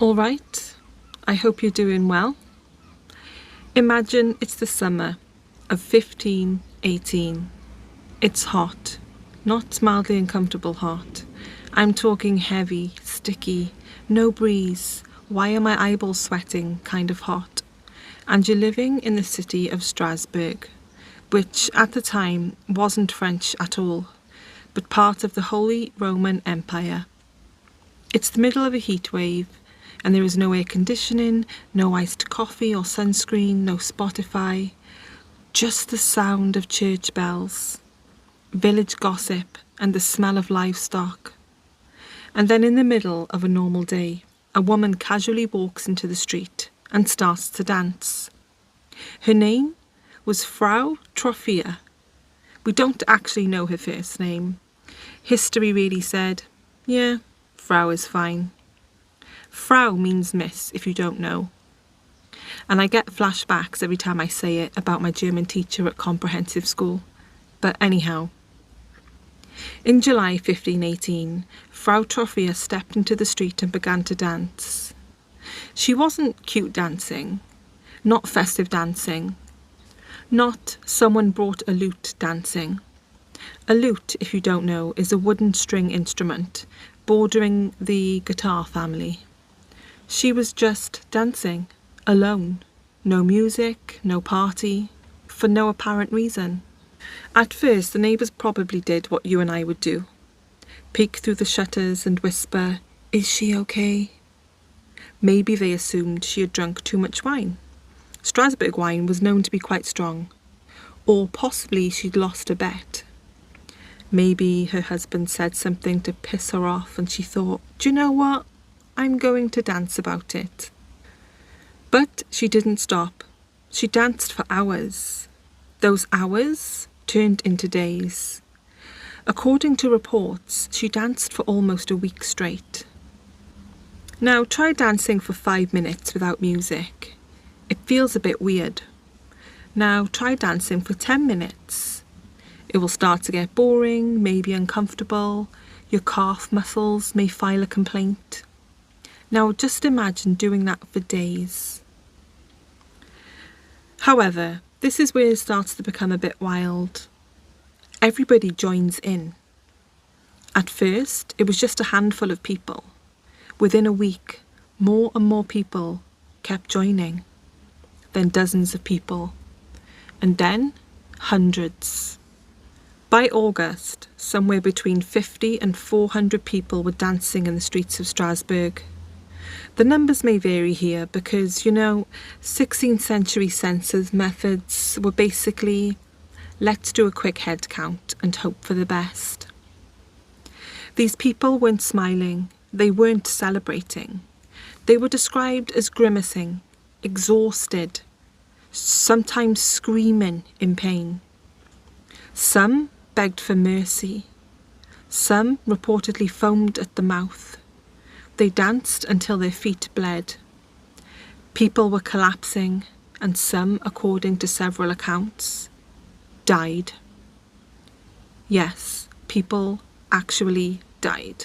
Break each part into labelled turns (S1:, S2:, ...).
S1: All right, I hope you're doing well. Imagine it's the summer of 1518. It's hot, not mildly uncomfortable hot. I'm talking heavy, sticky, no breeze, why are my eyeballs sweating kind of hot. And you're living in the city of Strasbourg, which at the time wasn't French at all, but part of the Holy Roman Empire. It's the middle of a heat wave, and there is no air conditioning, no iced coffee or sunscreen, no Spotify, just the sound of church bells, village gossip and the smell of livestock. And then in the middle of a normal day, a woman casually walks into the street and starts to dance. Her name was Frau Trophia. We don't actually know her first name. History really said, yeah, Frau is fine. Frau means miss, if you don't know. And I get flashbacks every time I say it about my German teacher at comprehensive school. But anyhow, in July 1518, Frau Trophia stepped into the street and began to dance. She wasn't cute dancing, not festive dancing, not someone brought a lute dancing. A lute, if you don't know, is a wooden string instrument bordering the guitar family. She was just dancing, alone. No music, no party, for no apparent reason. At first, the neighbours probably did what you and I would do. Peek through the shutters and whisper, "Is she okay?" Maybe they assumed she had drunk too much wine. Strasbourg wine was known to be quite strong. Or possibly she'd lost a bet. Maybe her husband said something to piss her off and she thought, "Do you know what? I'm going to dance about it." But she didn't stop. She danced for hours. Those hours turned into days. According to reports, she danced for almost a week straight. Now try dancing for 5 minutes without music. It feels a bit weird. Now try dancing for 10 minutes. It will start to get boring, maybe uncomfortable. Your calf muscles may file a complaint. Now just imagine doing that for days. However, this is where it starts to become a bit wild. Everybody joins in. At first, it was just a handful of people. Within a week, more and more people kept joining. Then dozens of people. And then hundreds. By August, somewhere between 50 and 400 people were dancing in the streets of Strasbourg. The numbers may vary here because, 16th century census methods were basically, let's do a quick head count and hope for the best. These people weren't smiling, they weren't celebrating. They were described as grimacing, exhausted, sometimes screaming in pain. Some begged for mercy. Some reportedly foamed at the mouth. They danced until their feet bled. People were collapsing, and some, according to several accounts, died. Yes, people actually died.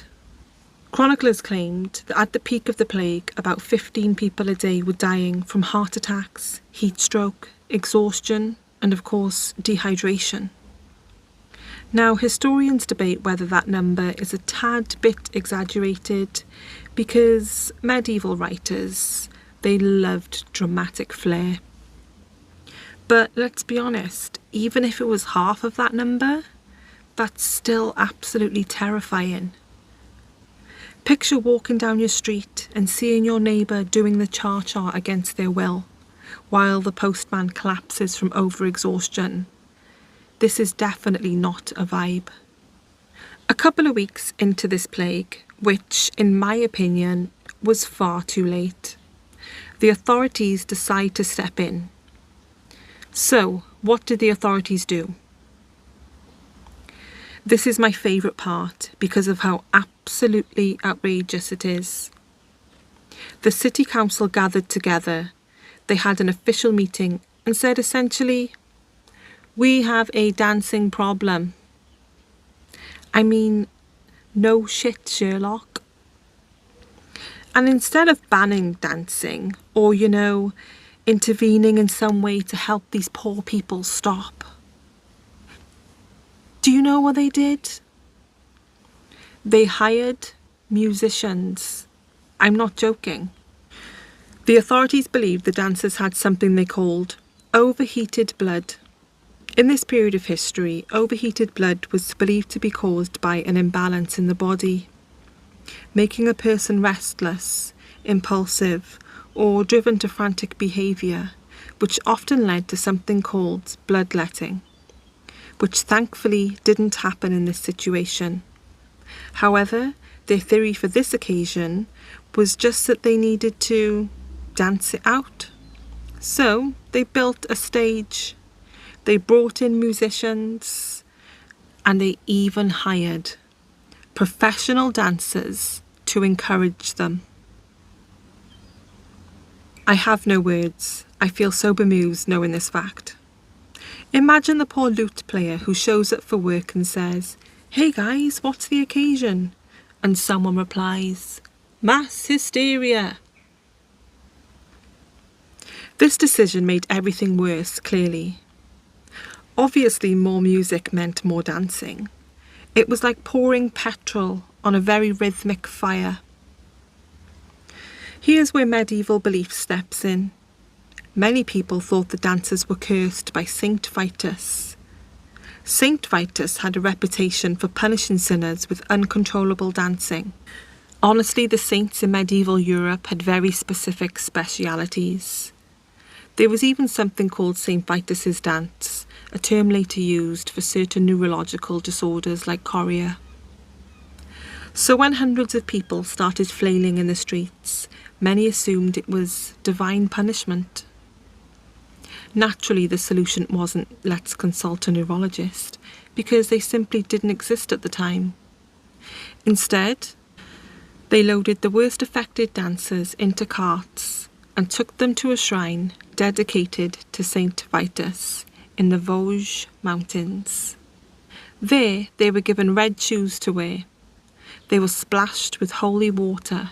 S1: Chroniclers claimed that at the peak of the plague, about 15 people a day were dying from heart attacks, heat stroke, exhaustion, and of course, dehydration. Now, historians debate whether that number is a tad bit exaggerated because medieval writers, they loved dramatic flair. But let's be honest, even if it was half of that number, that's still absolutely terrifying. Picture walking down your street and seeing your neighbour doing the cha-cha against their will, while the postman collapses from overexhaustion. This is definitely not a vibe. A couple of weeks into this plague, which in my opinion was far too late, the authorities decide to step in. So, what did the authorities do? This is my favourite part because of how absolutely outrageous it is. The city council gathered together. They had an official meeting and said essentially, "We have a dancing problem." I mean, no shit, Sherlock. And instead of banning dancing or, intervening in some way to help these poor people stop, do you know what they did? They hired musicians. I'm not joking. The authorities believed the dancers had something they called overheated blood. In this period of history, overheated blood was believed to be caused by an imbalance in the body, making a person restless, impulsive, or driven to frantic behaviour, which often led to something called bloodletting, which thankfully didn't happen in this situation. However, their theory for this occasion was just that they needed to dance it out. So they built a stage, they brought in musicians, and they even hired professional dancers to encourage them. I have no words. I feel so bemused knowing this fact. Imagine the poor lute player who shows up for work and says, "Hey guys, what's the occasion?" And someone replies, "Mass hysteria." This decision made everything worse, clearly. Obviously, more music meant more dancing. It was like pouring petrol on a very rhythmic fire. Here's where medieval belief steps in. Many people thought the dancers were cursed by Saint Vitus. Saint Vitus had a reputation for punishing sinners with uncontrollable dancing. Honestly, the saints in medieval Europe had very specific specialities. There was even something called Saint Vitus's dance, a term later used for certain neurological disorders like chorea. So when hundreds of people started flailing in the streets, many assumed it was divine punishment. Naturally, the solution wasn't "let's consult a neurologist," because they simply didn't exist at the time. Instead, they loaded the worst affected dancers into carts and took them to a shrine dedicated to Saint Vitus in the Vosges mountains. There, they were given red shoes to wear. They were splashed with holy water,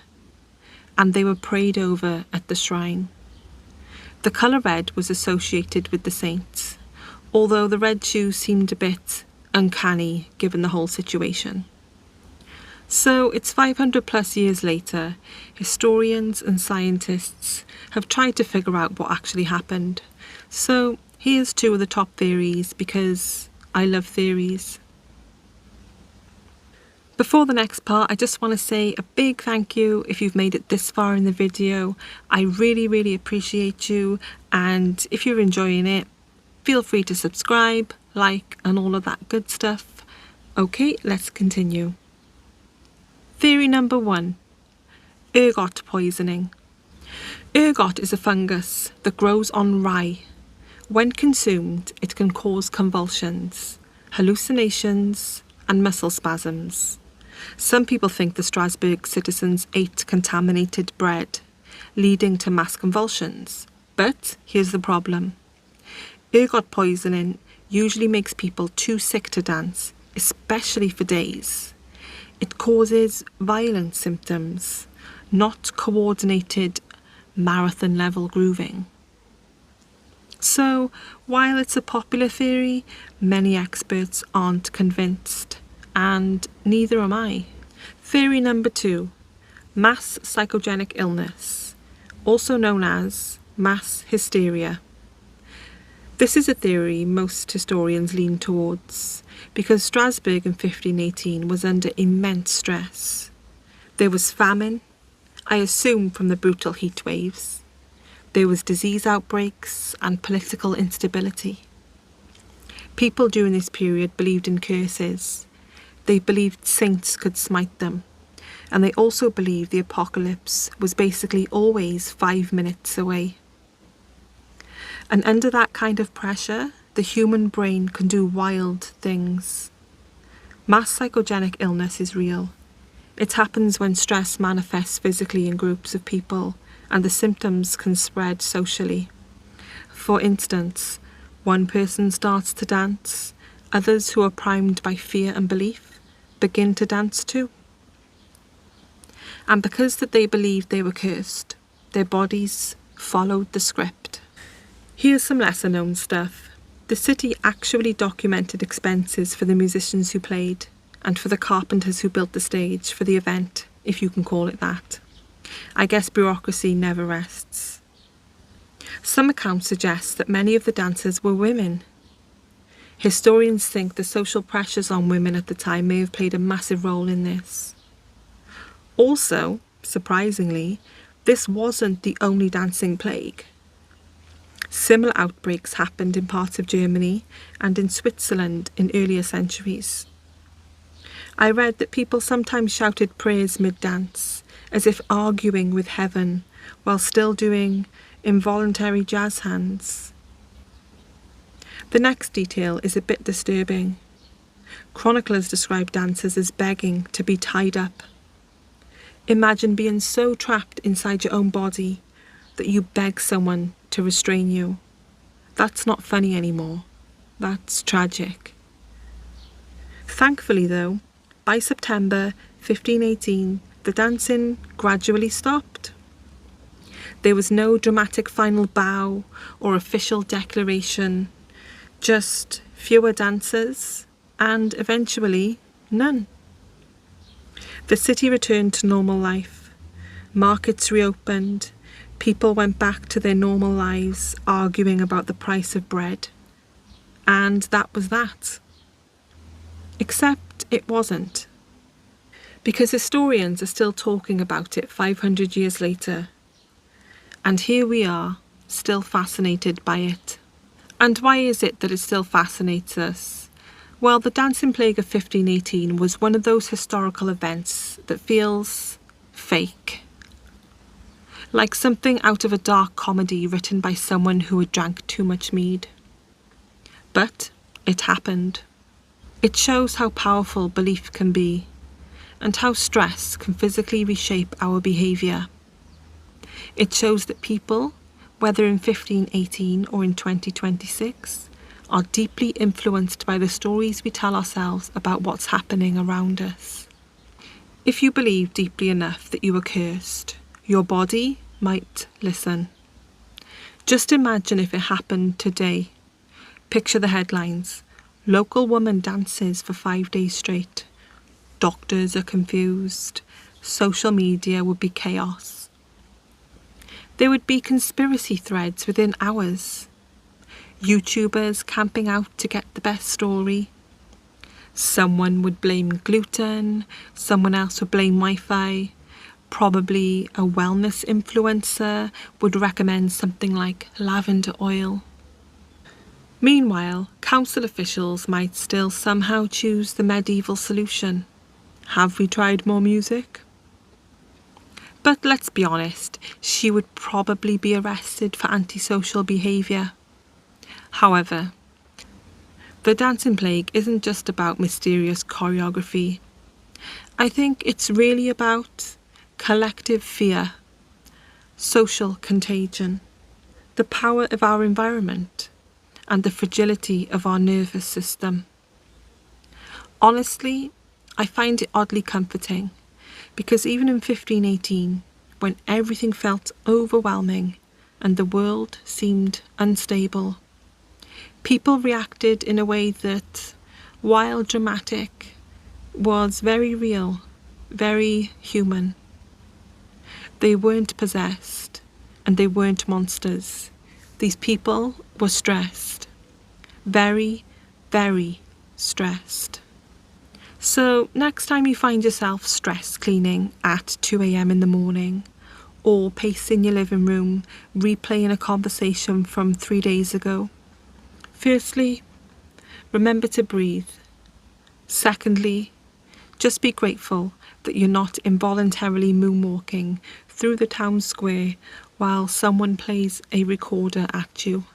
S1: and they were prayed over at the shrine. The colour red was associated with the saints, although the red shoes seemed a bit uncanny given the whole situation. So it's 500 plus years later, historians and scientists have tried to figure out what actually happened. So here's two of the top theories, because I love theories. Before the next part, I just want to say a big thank you if you've made it this far in the video. I really, really appreciate you, and if you're enjoying it, feel free to subscribe, like, and all of that good stuff. Okay, let's continue. Theory number 1. Ergot poisoning. Ergot is a fungus that grows on rye. When consumed, it can cause convulsions, hallucinations, and muscle spasms. Some people think the Strasbourg citizens ate contaminated bread, leading to mass convulsions. But here's the problem. Ergot poisoning usually makes people too sick to dance, especially for days. It causes violent symptoms, not coordinated marathon-level grooving. So, while it's a popular theory, many experts aren't convinced, and neither am I. Theory number 2. Mass psychogenic illness, also known as mass hysteria. This is a theory most historians lean towards, because Strasbourg in 1518 was under immense stress. There was famine, I assume from the brutal heat waves. There was disease outbreaks and political instability. People during this period believed in curses. They believed saints could smite them. And they also believed the apocalypse was basically always 5 minutes away. And under that kind of pressure, the human brain can do wild things. Mass psychogenic illness is real. It happens when stress manifests physically in groups of people, and the symptoms can spread socially. For instance, one person starts to dance, others who are primed by fear and belief begin to dance too. And because that they believed they were cursed, their bodies followed the script. Here's some lesser known stuff. The city actually documented expenses for the musicians who played and for the carpenters who built the stage for the event, if you can call it that. I guess bureaucracy never rests. Some accounts suggest that many of the dancers were women. Historians think the social pressures on women at the time may have played a massive role in this. Also, surprisingly, this wasn't the only dancing plague. Similar outbreaks happened in parts of Germany and in Switzerland in earlier centuries. I read that people sometimes shouted prayers mid-dance, as if arguing with heaven, while still doing involuntary jazz hands. The next detail is a bit disturbing. Chroniclers describe dancers as begging to be tied up. Imagine being so trapped inside your own body that you beg someone to restrain you. That's not funny anymore. That's tragic. Thankfully though, by September 1518, the dancing gradually stopped. There was no dramatic final bow or official declaration, just fewer dancers and eventually none. The city returned to normal life. Markets reopened. People went back to their normal lives, arguing about the price of bread. And that was that. Except it wasn't. Because historians are still talking about it 500 years later. And here we are, still fascinated by it. And why is it that it still fascinates us? Well, the dancing plague of 1518 was one of those historical events that feels fake. Like something out of a dark comedy written by someone who had drank too much mead. But it happened. It shows how powerful belief can be, and how stress can physically reshape our behaviour. It shows that people, whether in 1518 or in 2026, are deeply influenced by the stories we tell ourselves about what's happening around us. If you believe deeply enough that you are cursed, your body might listen. Just imagine if it happened today. Picture the headlines. Local woman dances for 5 days straight. Doctors are confused. Social media would be chaos. There would be conspiracy threads within hours. YouTubers camping out to get the best story. Someone would blame gluten, someone else would blame Wi-Fi. Probably a wellness influencer would recommend something like lavender oil. Meanwhile, council officials might still somehow choose the medieval solution. Have we tried more music? But let's be honest, she would probably be arrested for antisocial behaviour. However, the dancing plague isn't just about mysterious choreography. I think it's really about collective fear, social contagion, the power of our environment, and the fragility of our nervous system. Honestly, I find it oddly comforting, because even in 1518, when everything felt overwhelming and the world seemed unstable, people reacted in a way that, while dramatic, was very real, very human. They weren't possessed, and they weren't monsters. These people were stressed. Very, very stressed. So next time you find yourself stress cleaning at 2 a.m. in the morning, or pacing your living room, replaying a conversation from 3 days ago, firstly, remember to breathe. Secondly, just be grateful that you're not involuntarily moonwalking through the town square while someone plays a recorder at you.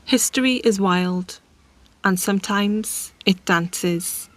S1: History is wild, and sometimes it dances.